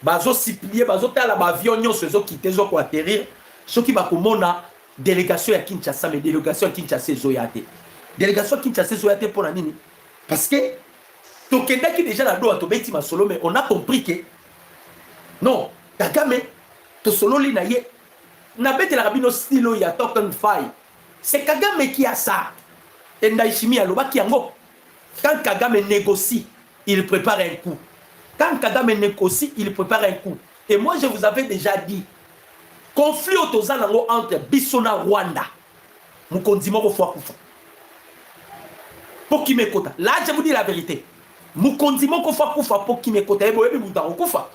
Bazo siplier, bazo tala ba avion nyonso zo kité zo ko atterrir. Soki ba komona délégation ya Kinshasa, mais délégation ya Kinshasa zo yate. Délégation Kinshasa zo yate pour nini? Parce que tokendaki déjà na doa to beti masolo, mais on a compris que non, Kagame to solo li na ye. Na beti la rabino stilo ya token fai. C'est Kagame qui a ça. Et Ndaishimi alobaki yango. Quand Kagame négocie, il prépare un coup. Quand Kagame négocie, il prépare un coup. Et moi, je vous avais déjà dit, conflit autozanango entre Bissona et Rwanda. Mukondimo Kofwa Kufa. Pour qui m'écoute. Là, je vous dis la vérité. Mukondimo Kofwa Kufa pour qui m'écoute. Et boyebi Mouta Kufa.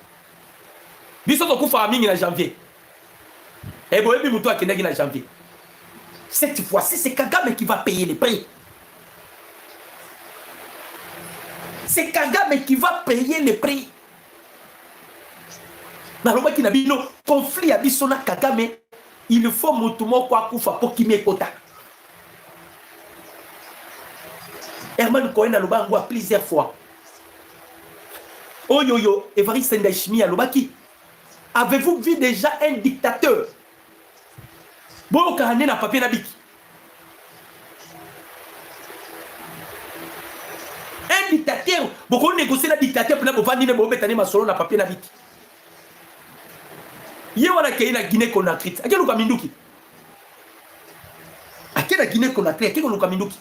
Bissona Kufa a mis en janvier. Et boyebi Mouta Kenegi en janvier. Cette fois-ci, c'est Kagame qui va payer les prix. C'est Kagame qui va payer les prix. Dans le qui n'a pas conflit à Bissona Kagame, il faut Moutumo Kwakufa pour qu'il m'écoute. Herman Cohen a l'obangwa plusieurs fois. Oh yo yo, Évariste Ndayishimiye a l'obaki. Avez-vous vu déjà un dictateur? Bon, quand on est dans le papier d'habit. Un dictateur, beaucoup négocier la dictature pour ne pas dire que vous solo na papier d'habit. Il y a un Guinée Conakry. À quel Minduki? À quel Guinée Conakry? À quel Minduki?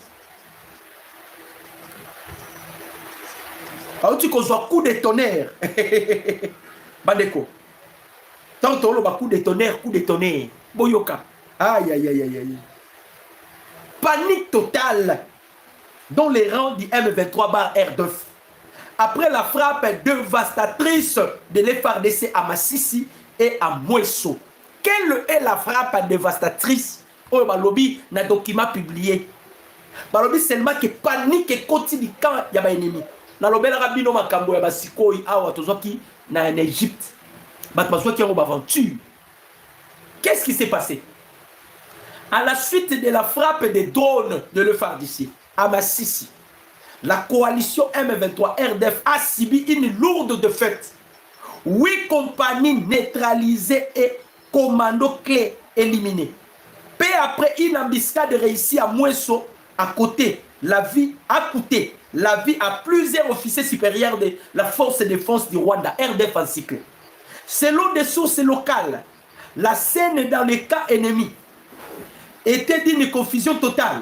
Alors tu conçois coup de tonnerre. Bandeko. Tant on a coup de tonnerre. Boyoka. Aïe, aïe, aïe, aïe, aïe. Panique totale dans les rangs du M23 bar R2. Après la frappe dévastatrice de l'FARDC à Massissi et à Mouesso. Quelle est la frappe dévastatrice? Oh, Balobi, n'a document publié. Balobi seulement que panique et continue quand il y a un ennemi. Dans le bel rabino makambo ya basikoi awa tozoki na en Égypte. Batmazoki en aventure. Qu'est-ce qui s'est passé? À la suite de la frappe des drones de l'FARDC à Massissi, la coalition M23 RDF a subi une lourde défaite. 8 compagnies neutralisées et commandos clés éliminés. Peu après une embuscade réussie à Mouesso, à côté, la vie a coûté la vie à plusieurs officiers supérieurs de la force de défense du Rwanda, RDF en cycle. Selon des sources locales, la scène dans les cas ennemis était d'une confusion totale.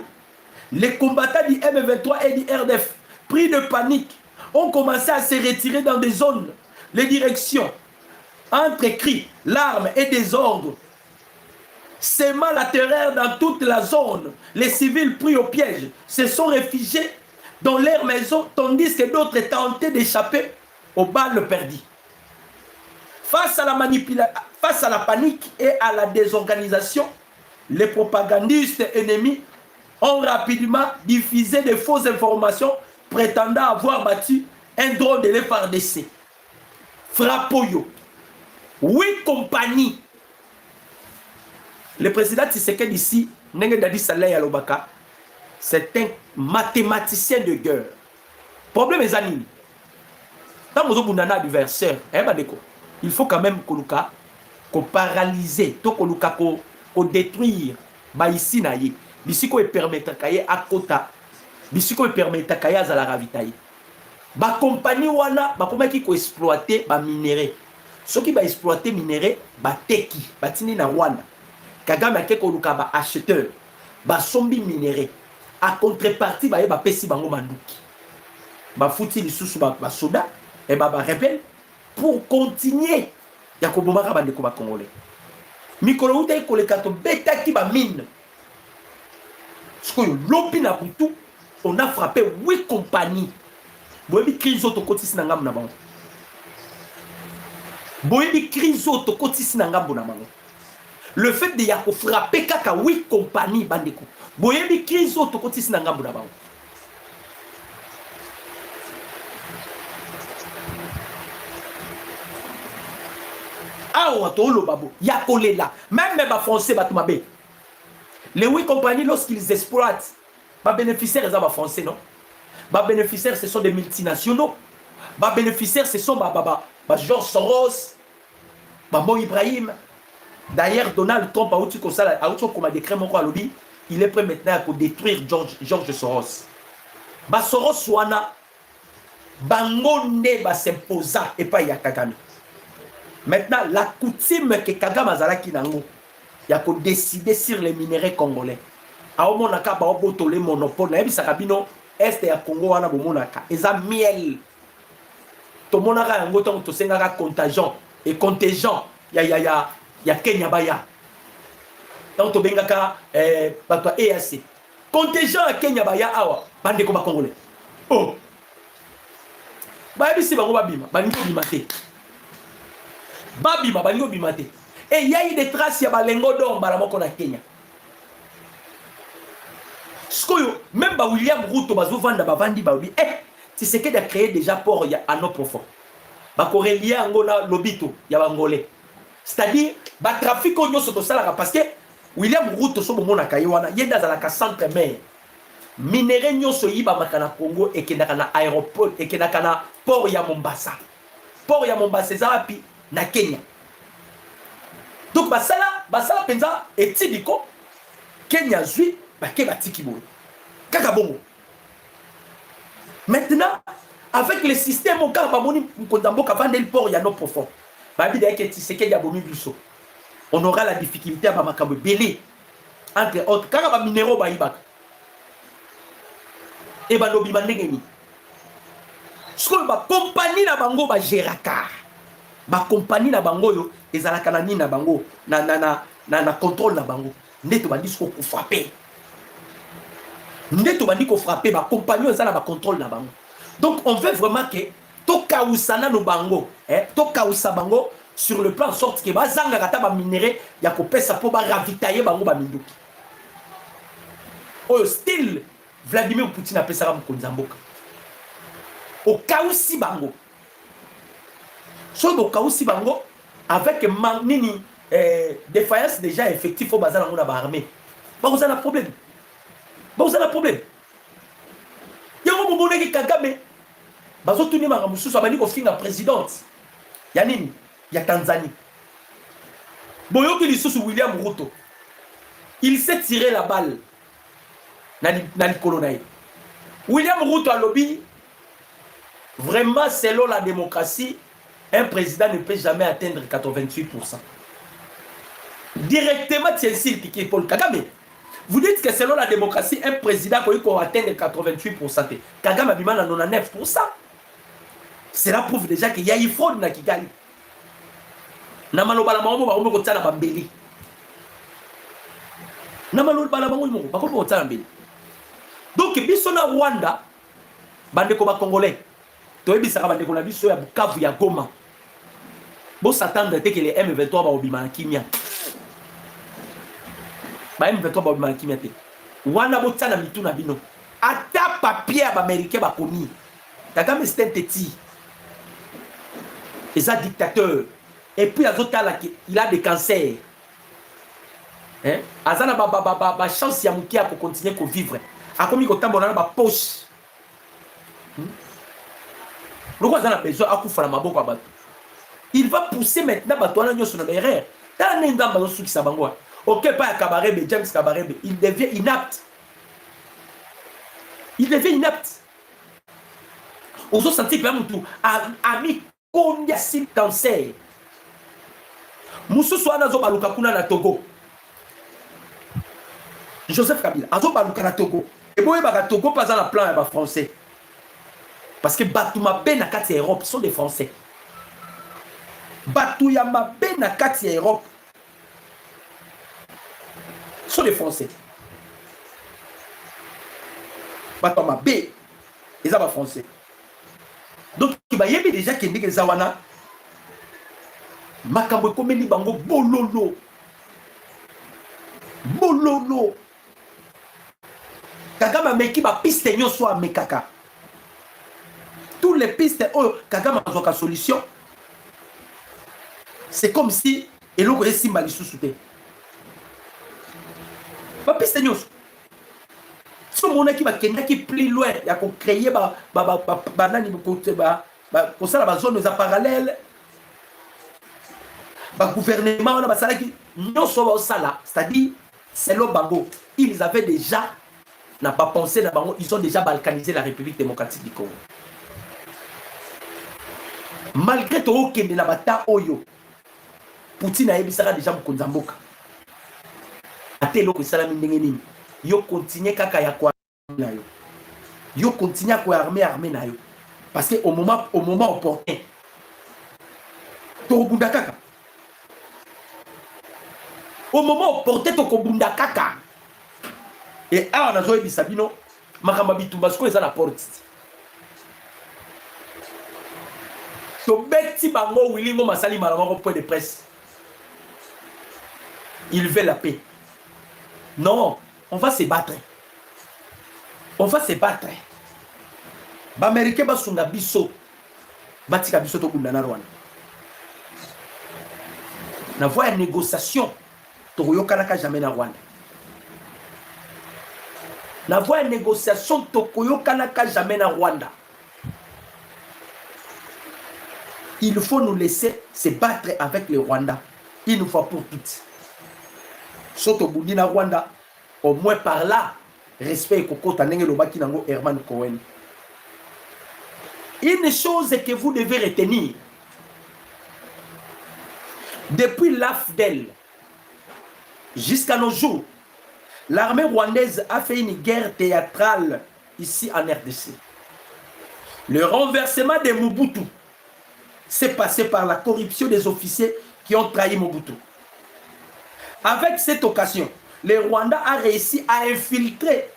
Les combattants du M23 et du RDF, pris de panique, ont commencé à se retirer dans des zones, les directions, entre cris, larmes et désordre. Sémant la terreur dans toute la zone, les civils pris au piège se sont réfugiés dans leurs maisons, tandis que d'autres tentaient d'échapper aux balles perdues. Face à la panique et à la désorganisation, les propagandistes ennemis ont rapidement diffusé de fausses informations prétendant avoir battu un drone de l'FARDC. Frappoyo. 8 compagnies. Le président Tshisekedi ici, Nenge Dadi Saleh Alobaka, c'est un mathématicien de guerre. Problème est anime. Dans mon adversaire, il faut quand même qu'on paralyse, qu'on détruire. Ici, ici qu'on permettre à Kota, ici qu'on permettre à la ravitailler. La compagnie wana, ba comment qui exploiter ba minerai. Ceux qui va exploiter minerai, ba teki, ba tini na Rwanda. Kagame a koluka ba acheteur, ba sombi minerai. À contrepartie, ba yeba pesi bango manduki. Ba fouti les sous ba soda et ba rebelle pour continuer. Ya ko bomaka ba ndeko ba congolais. Mikolo uta ko le kato beta ki ba mine. Ce que l'opi na butu, on a frappé 8 compagnies. Vous avez crise auto cotis na ngam na bango. boyebi crise oyo tokotisi na ngambo na bango. Le fait de ya frapper kaka 8 compagnies bandeko. Boyebi crise oyo tokotisi na ngambo na bango. Awa tolo babo ya kolela même ba français ba tumabe. Les 8 compagnies lorsqu'ils exploitent, ba bénéficiaires ça ba français non. Ba bénéficiaires ce sont des multinationaux. Ba bénéficiaires ce sont ba George Soros, ba Mo Ibrahim. D'ailleurs Donald Trump a outil comme ça a outil comme a décret mon lobby, il est prêt maintenant pour détruire George Soros. Ba Soros wana bangonde ba s'imposa et pas ya Kagame. Maintenant, la coutume que Kagame azalaki nango, ya ko décider sur les minéraux congolais. A omonaka ba oboto le monopole na ebisa kabino est ya Congo wana bomonaka. Eza miel. To monaka yango to to sengaka contagion et contingent ya Kenya baya. Donc to bengaka bato EAC. Contingent ya Kenya baya awa bande ko ba congolais. Oh. Ba ebisi bango babima, balingo bimate. Babima balingo bimate. Et il y a eu des traces ya balengo d'or baramoko na Kenya. Skoyo même ba William Ruto bazo vanda bavandi ba bi tu sais que a créé déjà port ya ano profond. Ba korelia angola lobito ya bangolais. C'est-à-dire ba trafic onyo soto sala parce que William Ruto so bomona kayiwana yenda za la centre mer. Minéraux nyonso yiba makana Congo et kenaka na aéroport et kenaka na port ya Mombasa. Port ya Mombasa zapi na Kenya. Donc basala penza etidiko Kenya zui bake batiki boy. Kaka bongo. Maintenant avec le système au cas bamoni mkonzamboka vendre le port ya no profond. Babi de que Tshisekedi ya bomi biso. On aura la difficulté à ba makambo belé entre autres kaka ba minéraux ba ibaka. Et ba lobi mandengeni. Skol ba compagnie na bango ba Geraka. Ba compagnie na bango yo ezalaka na nini na bango na contrôle na bango. Ndeto bandi ko frapper. Ndeto bandi ko frapper ba compagnie ezala ba contrôle na bango. Donc on veut vraiment que to kausana no bango, to kausa bango sur le plan en sorte que ba zanga kata ba minéraux ya ko pesa po ba ravitailler bango ba minduki. Au style Vladimir Poutine appelle ça Mkonzamboka. Au kausi bango. Soit au kausi bango avec nini défaillance déjà effective au bazar dans l'armée. Bah vous avez un problème. Bah vous avez un problème. Il y a un moment où Kagame bazo tuni manga mususu abandi ko finga présidente. Ya nini? Ya Tanzanie. Boyoki lisusu William Ruto. Il s'est tiré la balle. Dans le colonel. William Ruto a lobby. Vraiment, selon la démocratie, un président ne peut jamais atteindre 88%. Directement, c'est ici qui est Paul Kagame. Vous dites que selon la démocratie, un président peut atteindre 88%. Kagame a du mal à 99%. Cela prouve déjà qu'il y a une fraude dans Kigali. Namalo Balamamu va remonter au Tana Bambeli. Namalo Balamamu va remonter au Tana Bambeli. Donc, bisona Rwanda, bande ko ba Congolais. Toyebi saka bande ko na biso ya Bukavu ya Goma. Bo s'attendre que les M23 ba obima na kimia. Ba M23 ba obima na kimia te. Rwanda bo tsana mitu na bino. Ata papier ba américain ba komi. Kagame c'est un petit. Et ça dictateur. Et puis azotala il a des cancers. Hein? Azana ba chance ya mukia pour continuer à vivre. Akomi kotambola na ba poche. Pourquoi ça a besoin à faire maboko bato? Il va pousser maintenant bato na nyoso na derrière. Dans n'enda bazo suki sabango. OK pas Kabarebe, James Kabarebe, il devient inapte. Il devient inapte. Ozo senti pas mutu ami combien s'il cancer. Mususu ana zo baluka kuna na Togo. Joseph Kabila azo baluka na Togo. Et boye ba Togo pas dans la plan ba français. Parce que Batouma Ben na kati Europe sont des Français. Batouyama Ben na kati Europe sont des Français. Batouma B ils sont Français. Donc il va y avoir déjà qui dit que Zawana makambo komeli bango bololo bololo Kagame ameki ba piste nyonso amekaka tous les pistes Kagame azwaka solution c'est comme si eloko esimba lisusu te ba piste nyonso so monaki bakendaki plus loin ya kocréer banani kosala bazone za parallèle gouvernement wana basalaki nyonso baosala, c'est-à-dire c'est le bango ils avaient déjà n'a pas pensé na bango, ils ont déjà balkanisé la République démocratique du Congo malgré to okende na bata oyo Poutine ayebisaka déjà mokonzi ya mboka ate eloko esalami ndenge nini yo continue kaka ya kwa na yo yo continue à quoi armée na yo parce que au moment opportun to bunda kaka au moment opportun to ko bunda kaka et awa na zo ebisa bino makamba bitumba siko eza na porte to beti bango wilingo masali malama point de presse il veut la paix non on va se battre on va se battre ba américain ba sunga biso batika biso to kunda na Rwanda na voie ya négociation to yokanaka jamais na Rwanda na voie ya négociation to yokanaka jamais na Rwanda il faut nous laisser se battre avec les Rwandais une fois pour toutes soto bundi na Rwanda au moins par là respect kokota ndenge lobaki nango Herman Cohen. Une chose que vous devez retenir depuis l'AFDEL jusqu'à nos jours, l'armée rwandaise a fait une guerre théâtrale ici en RDC. Le renversement de Mobutu s'est passé par la corruption des officiers qui ont trahi Mobutu. Avec cette occasion, le Rwanda a réussi à infiltrer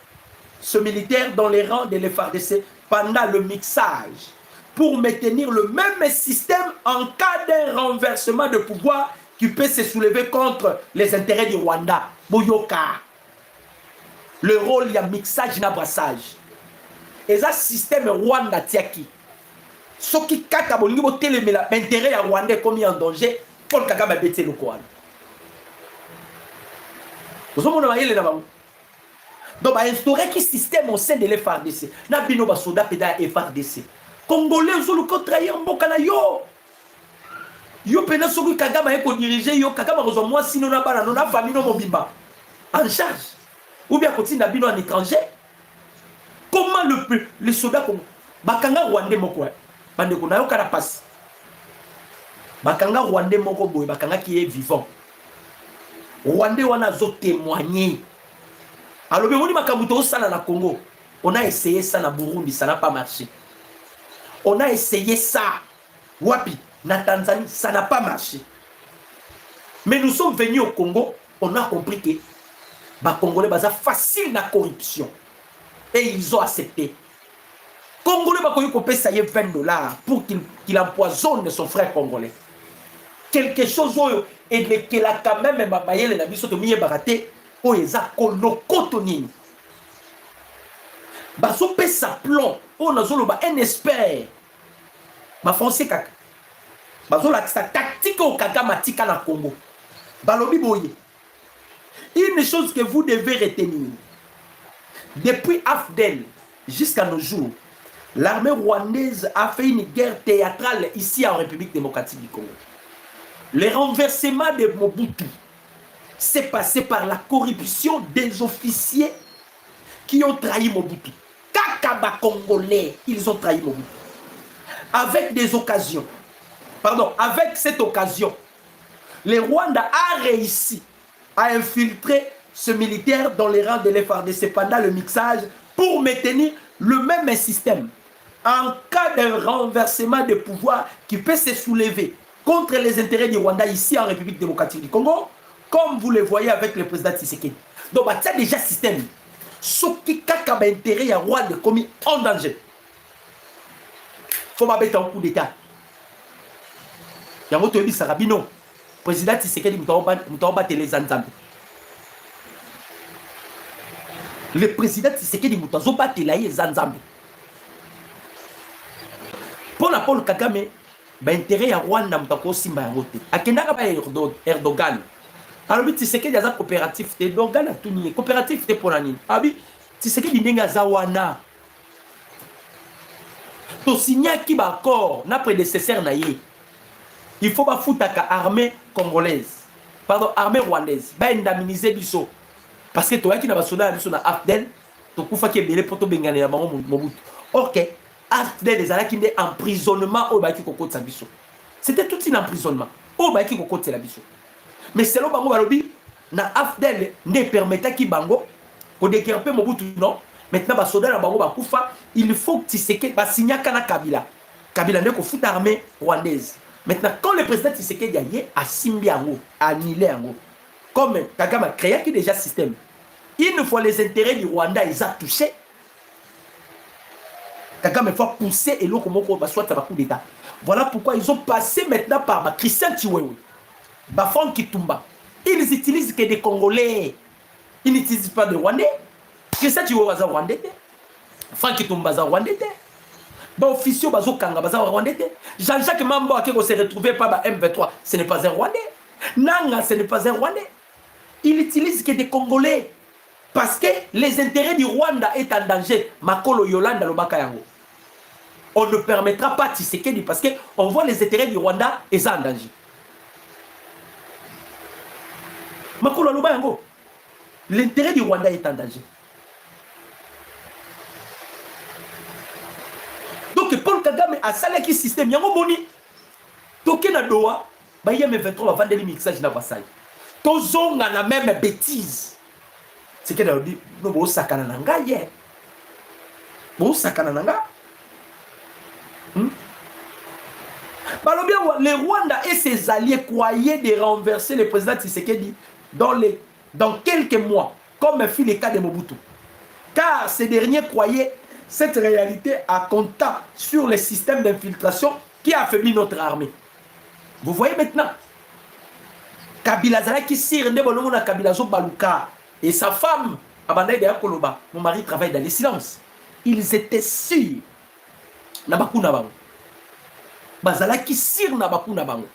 ce militaire dans les rangs de l'FARDC pendant le mixage pour maintenir le même système en cas d'un renversement de pouvoir qui peut se soulever contre les intérêts du Rwanda. Boyoka. Le rôle, il y a mixage et brassage. Et ça, système Rwanda tiaki. Ce qui kaka bolingi bo telemela l'intérêt à Rwanda comme en danger, Paul Kagame bete le Rwanda. Vous avez donc, instaurer un système au sein de l'FARDC. Na bino ba soda peda FARDC. Congolais zulu ko trahir mboka na yo. Yo pena soki Kagame eko diriger yo Kagame rezo moi sino na bana na famille no mobimba. En charge. Ou bien continue na bino en étranger. Comment le soldat comme bakanga Rwandais moko bande ko na yo kala passe. Bakanga Rwandais moko boy bakanga qui est vivant. Rwandais wana zo témoigner. Alors, on a Congo. On a essayé ça na Burundi, ça n'a pas marché. On a essayé ça. Wapi, na Tanzanie, ça n'a pas marché. Mais nous sommes venus au Congo, on a compris que les Congolais sont facile la corruption. Et ils ont accepté. Les Congolais ont payé $20 pour qu'il empoisonne son frère congolais. Quelque chose et qu'il a quand même la vie de mieux baraté. Oh, ils ont colocoto nini. Baso pe sa plomb. Oh, nazolo ba un expert. Ba français kaka. Baso la tactique au Kagame tika na Congo. Balobi boye. Une chose que vous devez retenir. Depuis AFDEL jusqu'à nos jours, l'armée rwandaise a fait une guerre théâtrale ici en République démocratique du Congo. Le renversement de Mobutu c'est passé par la corruption des officiers qui ont trahi Mobutu. Kakaba Congolais, ils ont trahi Mobutu. Avec des occasions. Pardon, avec cette occasion, le Rwanda a réussi à infiltrer ce militaire dans les rangs de l'FARDC pendant le mixage pour maintenir le même système. En cas d'un renversement de pouvoir qui peut se soulever contre les intérêts du Rwanda ici en République démocratique du Congo, comme vous le voyez avec le président Tshisekedi. Donc, il y a déjà un système. Ce qui a intérêt à Rwanda commis en danger. Il faut mettre un coup d'État. Il y a un autre Sarabino. président Tshisekedi Mutaoba Telezanzambe. Le président Tshisekedi Mutazoba Telezanzambe. Pour la Paul Kagame, intérêt à Rwanda Mutako Simba Yangote. Akendaka ba Erdogan. Alors Tshisekedi aza coopératif te Erdogan a tout nié. Coopératif te pour nani. Abi Tshisekedi ndenga zawana. To signer qui ba accord na prédécesseur na ye. Il faut pas foutre à armée congolaise. Pardon, armée rwandaise. Ba indemniser biso. Parce que toi qui n'a pas sonné biso na Afdel, to kufa ki belé poto bengane na bango Mobutu. OK. Afdel les ala qui ndé emprisonnement au ba ki kokota biso. C'était tout un emprisonnement. Au ba ki kokota la biso. Mais c'est là bango balobi na Afdel ne permettait ki bango ko décréper Mobutu non. Maintenant ba soda na bango ba kufa, il faut que Tshisekedi ba signer kana Kabila. Kabila ne ko fout armée rwandaise. Maintenant quand le président Tshisekedi a simbi ango, annulé ango. Comme Kagame a créé qui déjà système. Une fois les intérêts du Rwanda ils ont touché. Kagame faut pousser et l'eau comme on soit un coup d'état. Voilà pourquoi ils ont passé maintenant par Christian Chiwewe. Bafon Kitumba. Ils utilisent que des Congolais. Ils n'utilisent pas de Rwandais. Christian Chiwewe est Rwandais. Franck Kitumba est Rwandais. Officiaux Bazo Kanga est Rwandais. Jean-Jacques Mambo qui s'est retrouvé par M23, ce n'est pas un Rwandais. Nanga, ce n'est pas un Rwandais. Il utilise que des Congolais. Parce que les intérêts du Rwanda est en danger. Makolo Yolanda Lobakayango. On ne permettra pas Tshisekedi parce qu'on voit les intérêts du Rwanda et ça en danger. Makolo Lobayango. L'intérêt du Rwanda est en danger. Donc Paul Kagame a salé qui système. Yango Boni. Toké na doa. Bah y a mes 23 va vendre les mixages na Basai. Tozonga na même bêtise. C'est que dit no bo sakana nanga ye. Bo sakana nanga. Balobia le Rwanda et ses alliés croyaient de renverser le président Tshisekedi dans quelques mois, comme fut le cas de Mobutu. Car ces derniers croyaient cette réalité à compta sur les systèmes d'infiltration qui affaiblit notre armée. Vous voyez maintenant, Kabila Zalaki sire ne bonomo na Kabila zo baluka et sa femme Abandai de Koloba, mon mari travaille dans le silence. Ils étaient sûrs na bakuna bango. Bazalaki sire na bakuna bango.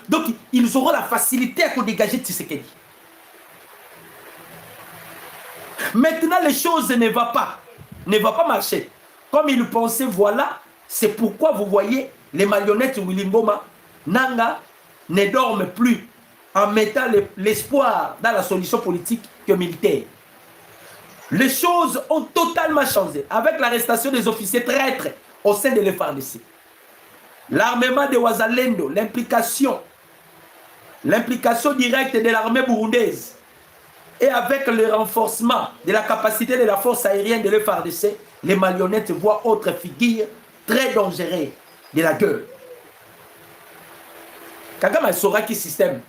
Donc ils auront la facilité à dégager Tshisekedi. Maintenant les choses ne vont pas marcher. Comme ils pensaient, voilà, c'est pourquoi vous voyez les marionnettes Willy Ngoma, Nanga ne dorment plus en mettant l'espoir dans la solution politique que militaire. Les choses ont totalement changé avec l'arrestation des officiers traîtres au sein de l'FARDC. L'armement de Wazalendo, l'implication directe de l'armée burundaise et avec le renforcement de la capacité de la force aérienne de l'FARDC, les marionnettes voient autre figure très dangereuse de la guerre. Kagame saura qui système.